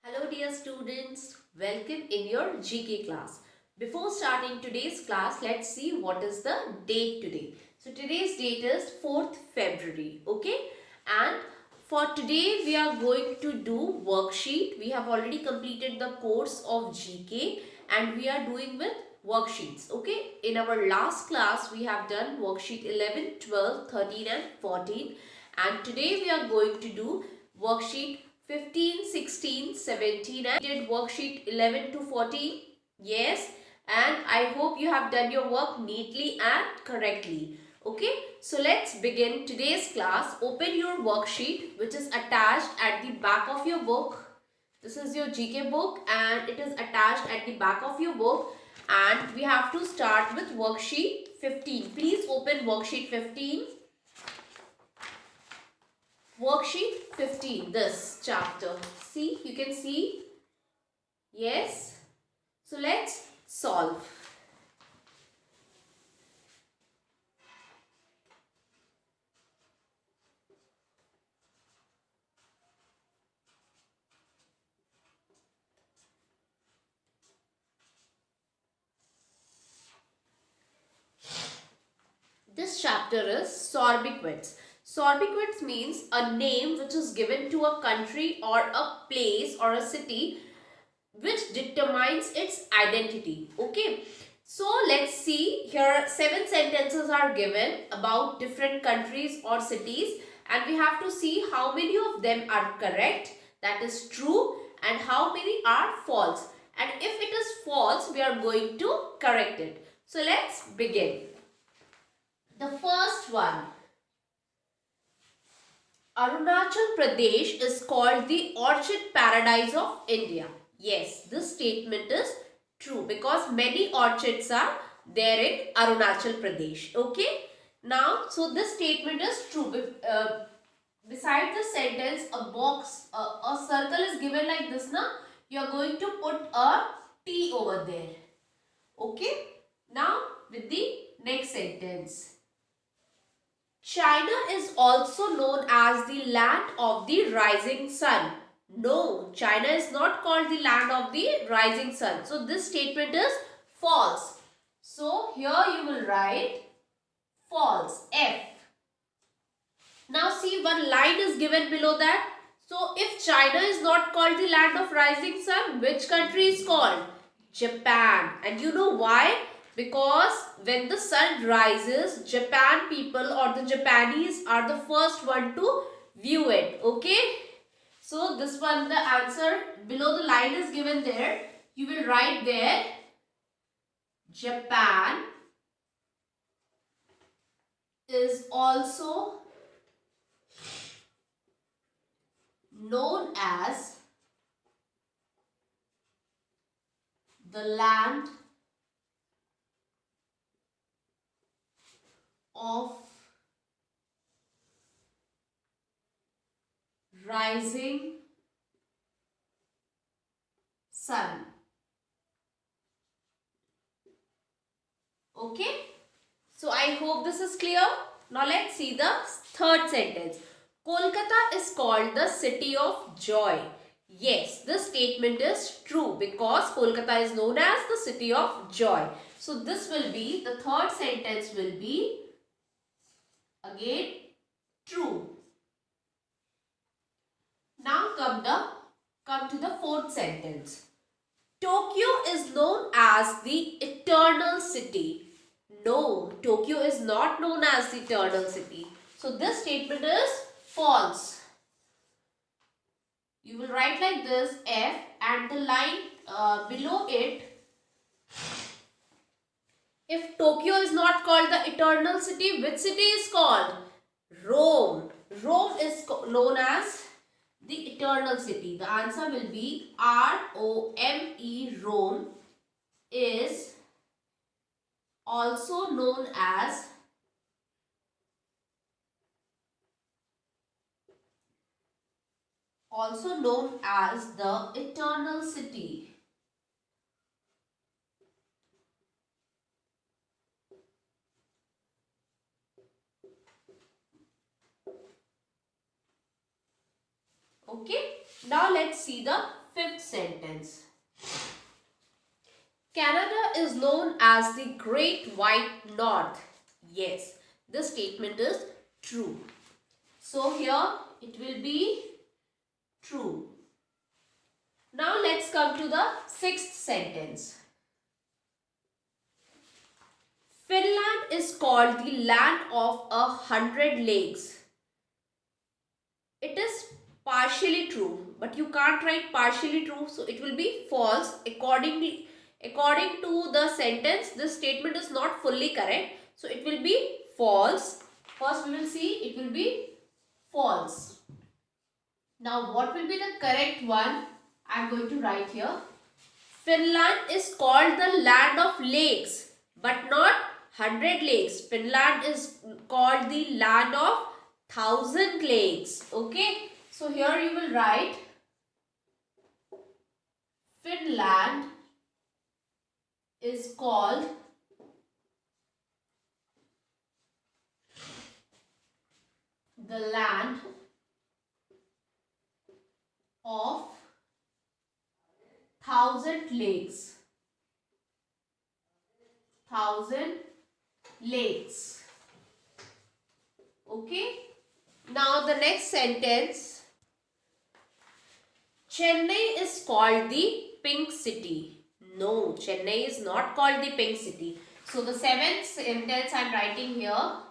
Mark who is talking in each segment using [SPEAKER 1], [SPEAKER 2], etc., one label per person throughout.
[SPEAKER 1] Hello dear students, welcome in your GK class. Before starting today's class, let's see what is the date today. So today's date is 4th February, okay? And for today we are going to do worksheet. We have already completed the course of GK and we are doing with worksheets, okay? In our last class we have done worksheet 11, 12, 13 and 14 and today we are going to do worksheet 15, 16, 17 and did worksheet 11 to 14. Yes, and I hope you have done your work neatly and correctly. Okay, so let's begin today's class. Open your worksheet which is attached at the back of your book. This is your GK book and it is attached at the back of your book and we have to start with worksheet 15. Please open worksheet 15. Worksheet 15, this chapter. See, you can see. Yes. So let's solve. This chapter is sobriquets. Sobriquets means a name which is given to a country or a place or a city which determines its identity. Okay. So let's see, here 7 sentences are given about different countries or cities and we have to see how many of them are correct, that is true, and how many are false. And if it is false, we are going to correct it. So let's begin. The first one, Arunachal Pradesh is called the orchid paradise of India. Yes, this statement is true because many orchids are there in Arunachal Pradesh. Okay. Now, so this statement is true. Beside the sentence, a box, a circle is given like this. Now, you are going to put a T over there. Okay. Now, with the next sentence. China is also known as the land of the rising sun. No, China is not called the land of the rising sun. So this statement is false. So here you will write false, F. Now see, one line is given below that. So if China is not called the land of rising sun, which country is called? Japan. And you know why? Because when the sun rises, Japan people or the Japanese are the first one to view it. Okay. So this one, the answer below the line is given there. You will write there Japan is also known as the land of rising sun. Okay. So I hope this is clear. Now let's see the third sentence. Kolkata is called the city of joy. Yes, this statement is true because Kolkata is known as the city of joy. So this will be, the third sentence will be again true. Now come to the fourth sentence. Tokyo is known as the eternal city. No, Tokyo is not known as the eternal city. So this statement is false. You will write like this, F, and the line below it. If Tokyo is not called the eternal city, which city is called? Rome. Rome is known as the eternal city. The answer will be R-O-M-E. Rome is also known as the eternal city. Okay. Now let's see the fifth sentence. Canada is known as the Great White North. Yes, this statement is true. So here it will be true. Now let's come to the sixth sentence. Finland is called the land of 100 lakes. It is partially true, but you can't write partially true, so it will be false. According to the sentence, this statement is not fully correct, so it will be false. First we will see it will be false. Now what will be the correct one? I am going to write here. Finland is called the land of lakes, but not 100 lakes. Finland is called the land of 1000 lakes. Okay. So here you will write Finland is called the land of 1000 lakes. 1000 lakes. Okay. Now the next sentence. Chennai is called the Pink City. No, Chennai is not called the Pink City. So the seventh sentence I am writing here.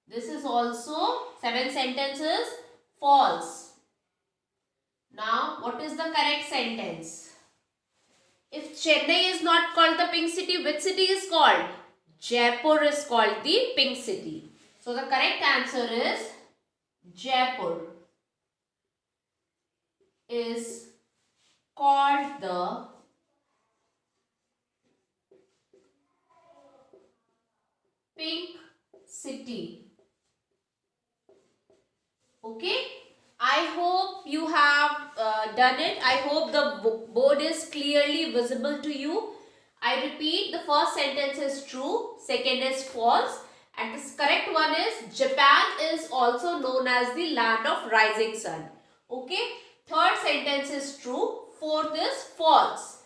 [SPEAKER 1] This is also 7 sentences false. Now what is the correct sentence? If Chennai is not called the Pink City, which city is called? Jaipur is called the Pink City. So the correct answer is Jaipur is called the Pink City. Okay. I hope you have done it. I hope the board is clearly visible to you. I repeat, the first sentence is true, second is false, and the correct one is Japan is also known as the land of rising sun. Okay. Third sentence is true, fourth is false.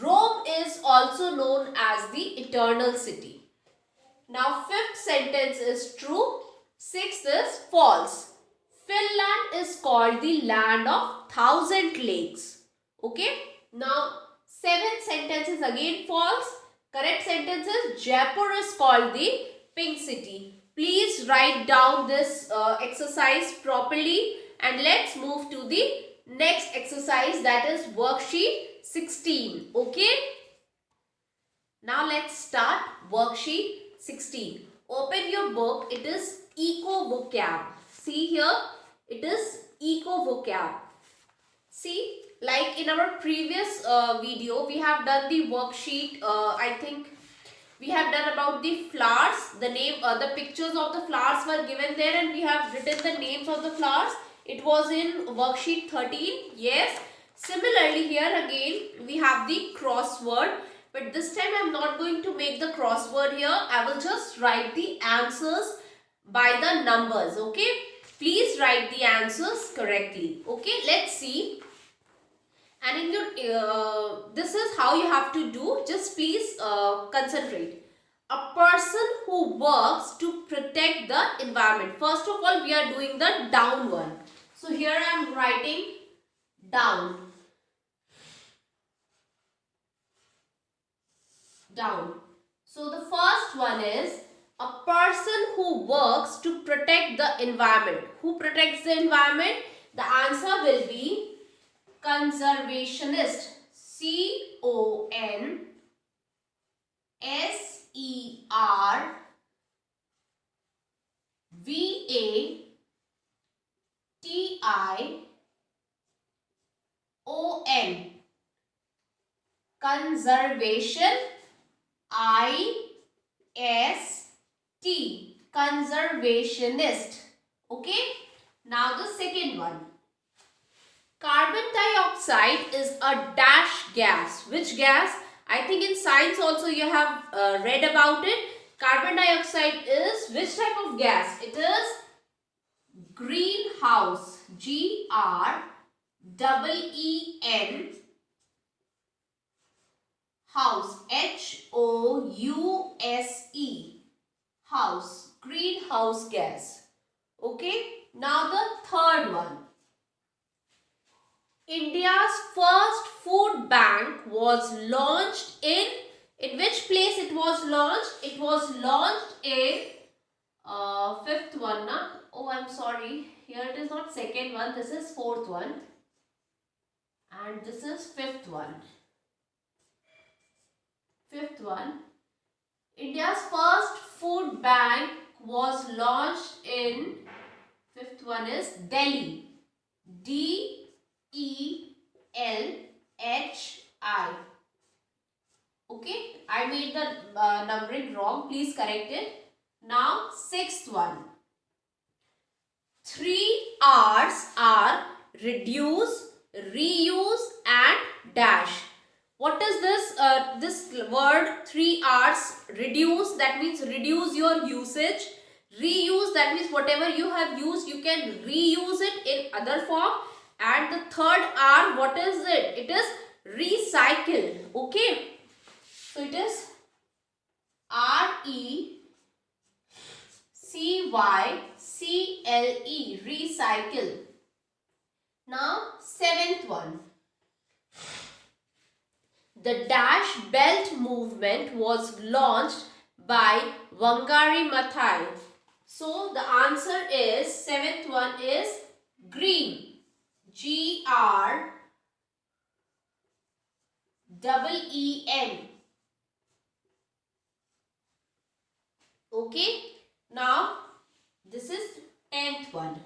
[SPEAKER 1] Rome is also known as the eternal city. Now fifth sentence is true, sixth is false. Finland is called the land of 1000 lakes. Okay. Now 7th sentence is again false. Correct sentence is Jaipur is called the Pink City. Please write down this exercise properly and let's move to the next exercise, that is worksheet 16. Okay. Now let's start worksheet 16. Open your book. It is Eco Vocab. See here. It is Eco Vocab. See, like in our previous video, we have done the worksheet. I think we have done about the flowers. The name, the pictures of the flowers were given there, and we have written the names of the flowers. It was in worksheet 13. Yes. Similarly, here again we have the crossword. But this time I am not going to make the crossword here. I will just write the answers by the numbers. Okay. Please write the answers correctly. Okay, let's see. And in your this is how you have to do. Just please concentrate. A person who works to protect the environment. First of all, we are doing the down one. So here I am writing down. Down. So the first one is a person who works to protect the environment. Who protects the environment? The answer will be conservationist. C-O-N-S-E-R-V-A-T-I-O-N. Conservation. I-S-T. Conservationist. Okay. Now the second one. Carbon dioxide is a dash gas. Which gas? I think in science also you have read about it. Carbon dioxide is which type of gas? It is greenhouse. G-R-E-E-N-H-O-U-S-E. E-E-N, house, House, house, greenhouse gas. Okay, now the third one. India's first food bank was launched in which place it was launched? It was launched in fifth one, na? Oh, I'm sorry. Here it is not second one. This is fourth one. And this is fifth one. Fifth one. India's first food bank was launched in, fifth one is Delhi. D-E-L-H-I. Okay, I made the numbering wrong. Please correct it. Now, sixth one. 3 R's are reduce, reuse and dash. What is this? This word 3 R's, reduce, that means reduce your usage. Reuse, that means whatever you have used, you can reuse it in other form. And the third R, what is it? It is recycle. Okay. So it is R-E-C-Y-C-L-E, recycle. Now, seventh one. The Dash Belt movement was launched by Wangari Maathai. So, the answer is, seventh one is green. G-R-E-E-N. Okay. Now, this is 10th one.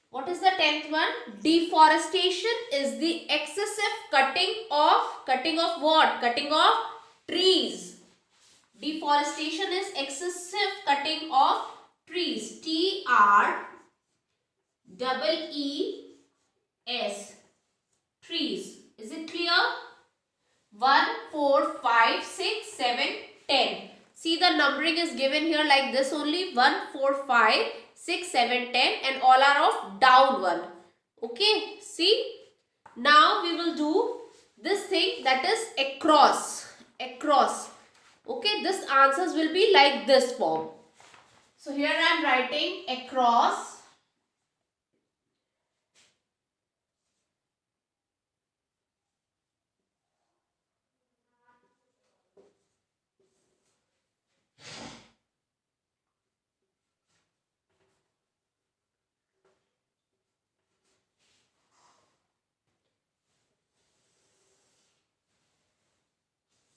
[SPEAKER 1] What is the 10th one? Deforestation is the excessive cutting of what? Cutting of trees. Deforestation is excessive cutting of trees. T-R-E-E-S. Trees. Is it clear? 1, 4, 5, 6, 7, 10. See, the numbering is given here like this only. 1, 4, 5, 6, 7, 10 and all are of down one. Okay, see. Now we will do this thing, that is across. Across. Okay, this answers will be like this form. So here I am writing across.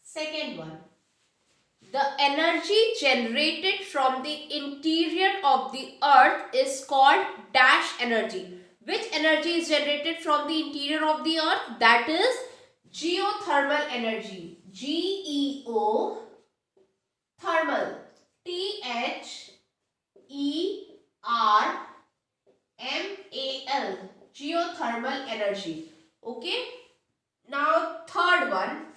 [SPEAKER 1] Second one. The energy generated from the interior of the earth is called dash energy. Which energy is generated from the interior of the earth? That is geothermal energy. G-E-O thermal. T-H-E-R-M-A-L. Geothermal energy. Okay. Now third one.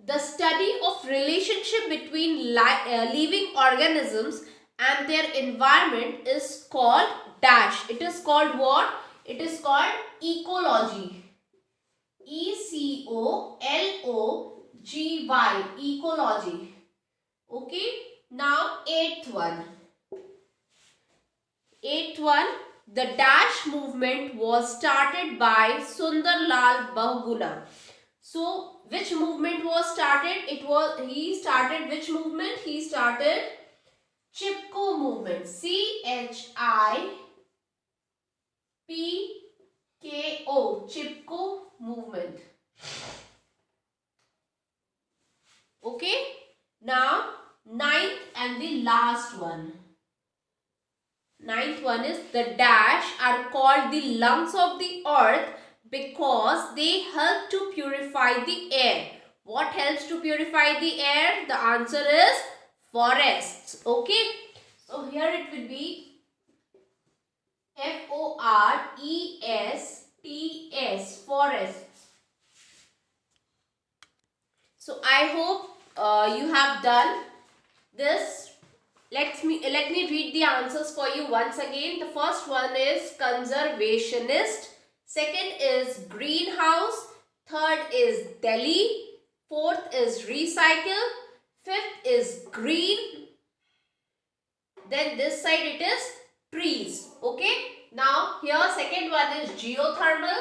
[SPEAKER 1] The study of relationship between living organisms and their environment is called dash. It is called what? It is called ecology. E-C-O-L-O-G-Y. Ecology. Okay. Now eighth one. Eighth one. The dash movement was started by Sundarlal Bahuguna. So, which movement was started? He started which movement? He started Chipko movement. C-H-I-P-K-O. Chipko movement. Okay. Now, ninth and the last one. Ninth one is the dash are called the lungs of the earth because they help to purify the air. What helps to purify the air? The answer is forests. Okay. So here it will be F-O-R-E-S-T-S. Forests. So I hope you have done this Let me read the answers for you once again. The first one is conservationist. Second is greenhouse. Third is Delhi. Fourth is recycle. Fifth is green. Then this side it is trees. Okay. Now here second one is geothermal.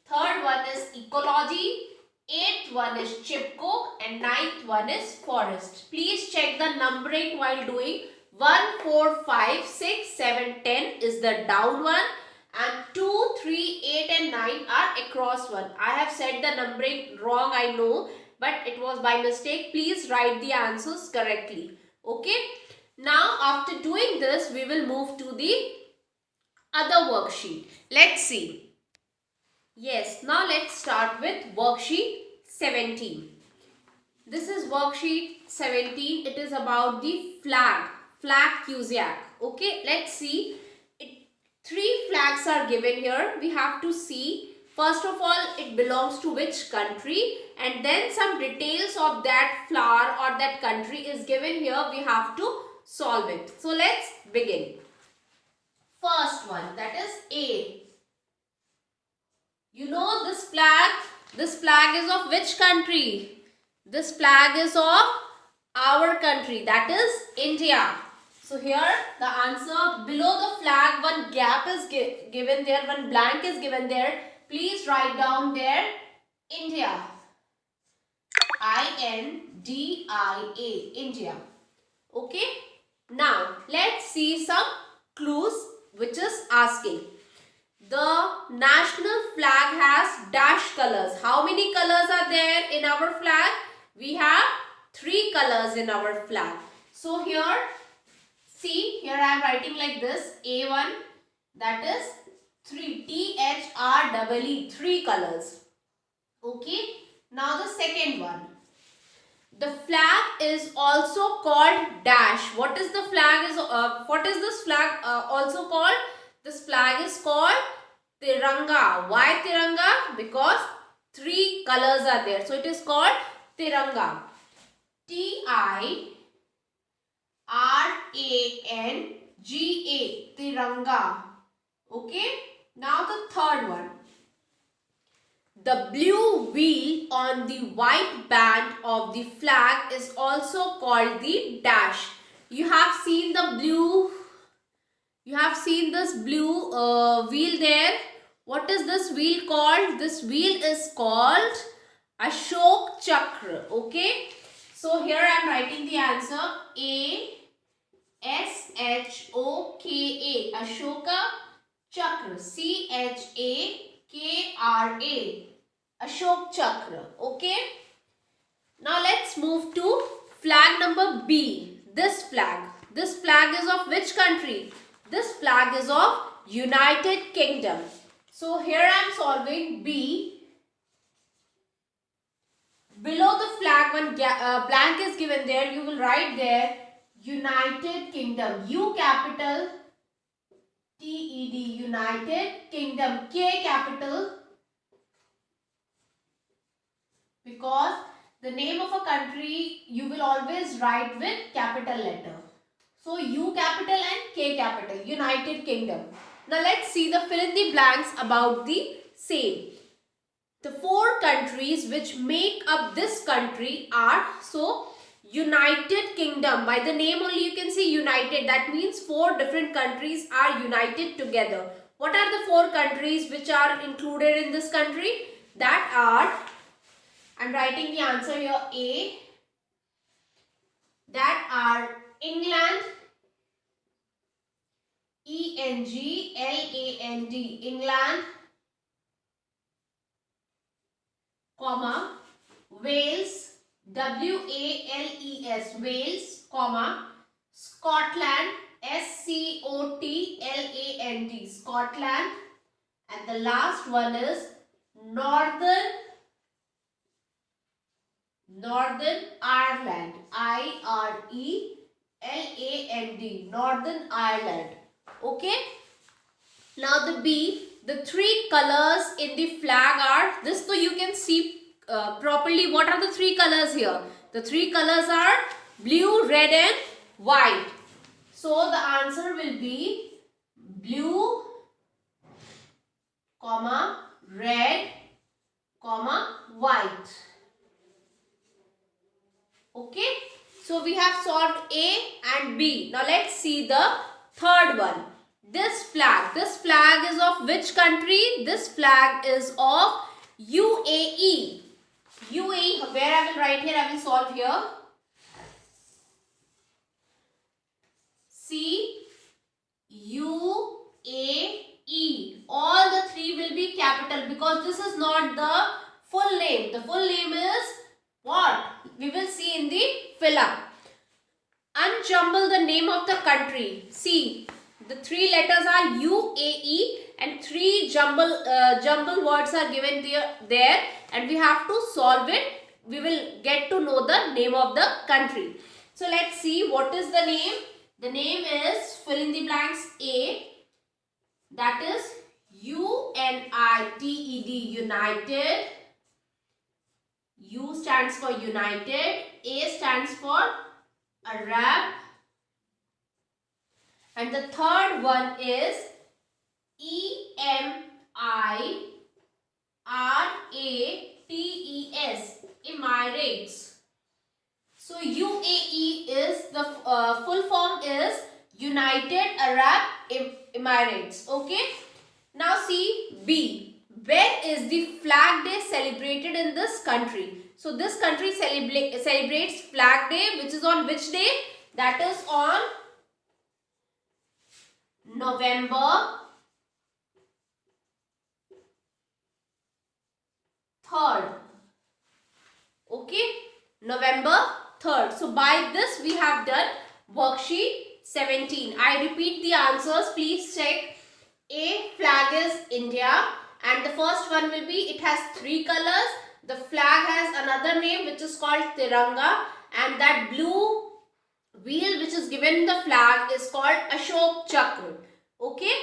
[SPEAKER 1] Third one is ecology. Eighth one is Chipko and ninth one is forest. Please check the numbering while doing. 1, 4, 5, 6, 7, 10 is the down one and 2, 3, 8 and 9 are across one. I have said the numbering wrong, I know, but it was by mistake. Please write the answers correctly. Okay. Now after doing this, we will move to the other worksheet. Let's see. Yes, now let's start with worksheet 17. This is worksheet 17. It is about the flag Cusack. Okay, let's see. Three flags are given here. We have to see. First of all, it belongs to which country, and then some details of that flower or that country is given here. We have to solve it. So let's begin. First one, that is A. You know this flag is of which country? This flag is of our country, that is India. So here the answer, below the flag one gap is given there, one blank is given there. Please write down there India. I-N-D-I-A, India. Okay. Now let's see some clues which is asking. The national flag has dash colors. How many colors are there in our flag? We have 3 colors in our flag. So here, see, here I am writing like this. A1, that is 3. T-H-R-E-E, 3 colors. Okay. Now the second one. The flag is also called dash. What is the flag? What is this flag also called? This flag is called Tiranga. Why Tiranga? Because 3 colors are there. So it is called Tiranga. T-I-R-A-N-G-A. Tiranga. Okay. Now the third one. The blue wheel on the white band of the flag is also called the dash. You have seen the blue. You have seen this blue wheel there. What is this wheel called? This wheel is called Ashok Chakra. Okay. So here I am writing the answer. A-S-H-O-K-A. Ashoka Chakra. C-H-A-K-R-A. Ashok Chakra. Okay. Now let's move to flag number B. This flag. This flag is of which country? This flag is of United Kingdom. So here I am solving B. Below the flag, one blank is given there. You will write there United Kingdom. U capital T-E-D. United Kingdom. K capital. Because the name of a country you will always write with capital letter. So U capital and K capital. United Kingdom. Now let's see the fill in the blanks about the same. The 4 countries which make up this country are, so United Kingdom. By the name only you can see United. That means 4 different countries are united together. What are the 4 countries which are included in this country? That are, I am writing the answer here, A. That are England, E-N-G-L-A-N-D, England, comma, Wales, W-A-L-E-S, Wales, comma, Scotland, S-C-O-T-L-A-N-D, Scotland, and the last one is Northern Ireland, I-R-E-L-A-N-D, Northern Ireland. Okay. Now the B, the 3 colors in the flag are, this so you can see properly what are the 3 colors here. The 3 colors are blue, red and white. So the answer will be blue, comma, red, comma, white. Okay. So we have solved A and B. Now let's see the third one. This flag is of which country? This flag is of UAE. UAE, where I will write here, I will solve here. C U A E. All the three will be capital because this is not the full name. The full name is what? We will see in the fill up. Unjumble the name of the country. See, the three letters are UAE and three jumble words are given there and we have to solve it. We will get to know the name of the country. So let's see what is the name. The name is, fill in the blanks, A, that is UNITED, United. U stands for United, A stands for Arab, and the third one is EMIRATES, Emirates. So UAE is the full form is United Arab Emirates. Okay. Now see B. When is the Flag Day celebrated in this country? So this country celebrates Flag Day, which is on which day? That is on November 3rd. Okay. November 3rd. So by this we have done worksheet 17. I repeat the answers. Please check. A, flag is India, and the first one will be, it has three colors. The flag has another name which is called Tiranga, and that blue wheel which is given in the flag is called Ashok Chakra. Okay.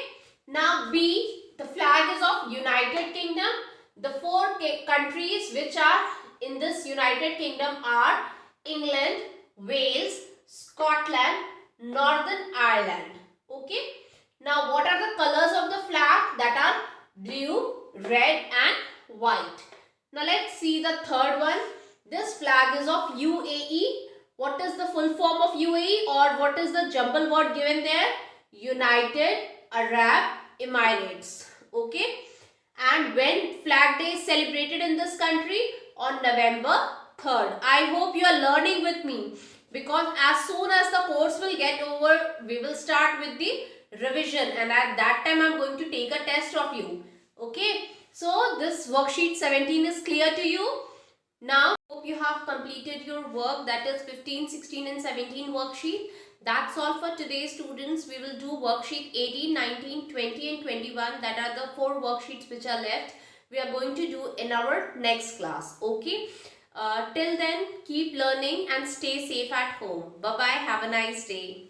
[SPEAKER 1] Now B, the flag is of United Kingdom. The four countries which are in this United Kingdom are England, Wales, Scotland, Northern Ireland. Okay. Now what are the colors of the flag? That are blue, red and white. Now let's see the third one. This flag is of UAE. What is the full form of UAE, or what is the jumble word given there? United Arab Emirates. Okay. And when Flag Day is celebrated in this country? On November 3rd. I hope you are learning with me, because as soon as the course will get over, we will start with the revision, and at that time I am going to take a test of you. Okay. So this worksheet 17 is clear to you. Now hope you have completed your work, that is 15, 16 and 17 worksheet. That's all for today, students. We will do worksheet 18, 19, 20 and 21. That are the 4 worksheets which are left. We are going to do in our next class. Okay. Till then, keep learning and stay safe at home. Bye-bye. Have a nice day.